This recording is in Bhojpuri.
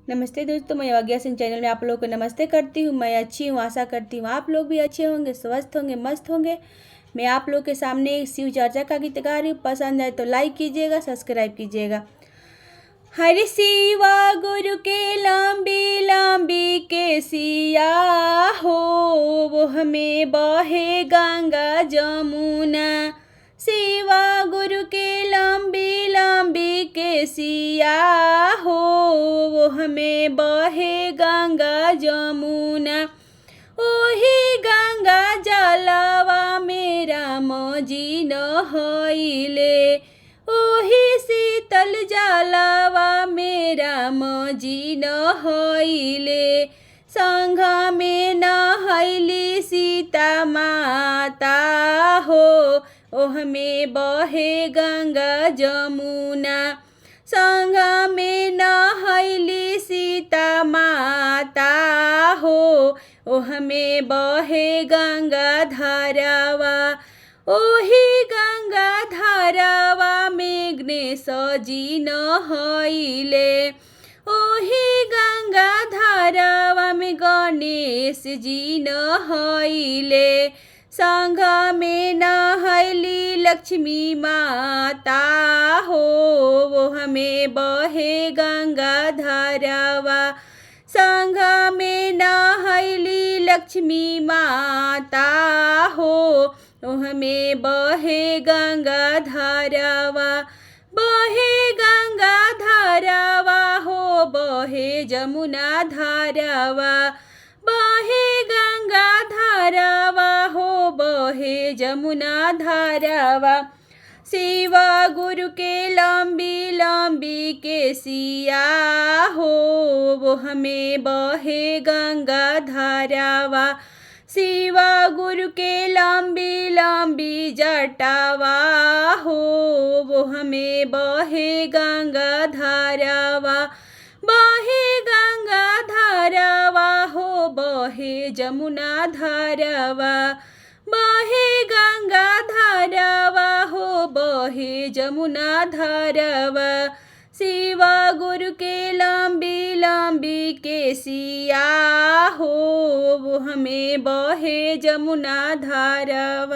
नमस्ते दोस्तों, मैं आज्ञा सिंह चैनल में आप लोगों को नमस्ते करती हूँ। मैं अच्छी हूँ, आशा करती हूँ आप लोग भी अच्छे होंगे, स्वस्थ होंगे, मस्त होंगे। मैं आप लोग के सामने एक शिव चर्चा का गीत गा रही हूँ। पसंद आए तो लाइक कीजिएगा, सब्सक्राइब कीजिएगा। हरि शिवा गुरु के लंबी लंबी के सिया हो, वो हमें बहे गंगा जमुना। शिवा गुरु के लंबी लंबी के सिया हो, वो हमें बहे गंगा जमुना। ओही गंगा जलवा मेरा मौजी नहइले, ओही शीतल जलवा मेरा मौजी नहइले। संघ में नहइली सीता माता हो, ओह में बहे गंगा जमुना। संघ में नहइली सीता माता हो, ओह में बहे गंगा धारावा। ओही गंगा धारावा में गणेश जी नहइले, ओही गंगा धारावा में गणेश जी नहइले। संघ में नहइली लक्ष्मी माता हो, वो हमें बहे गंगा धारावा। संघ में नहइली लक्ष्मी माता हो, वो हमें बहे गंगा धारावा। बहे गंगा धारावा हो, बहे जमुना धारावा। बहे गंगा धारावा हो, बहे जमुना धारावा। शिवा गुरु के लंबी लंबी के सिया हो, वो हमें बहे गंगा धारावा। शिवा गुरु के लंबी लंबी जटावा हो, वो हमें बहे गंगा धारावा। बहे गंगा धारावा हो, बहे जमुना धारावा। बहे गंगा धारावा हो, बहे जमुना धारावा। शिवा गुरु के लंबी लंबी के सिया हो, वो हमें बहे जमुना धारावा।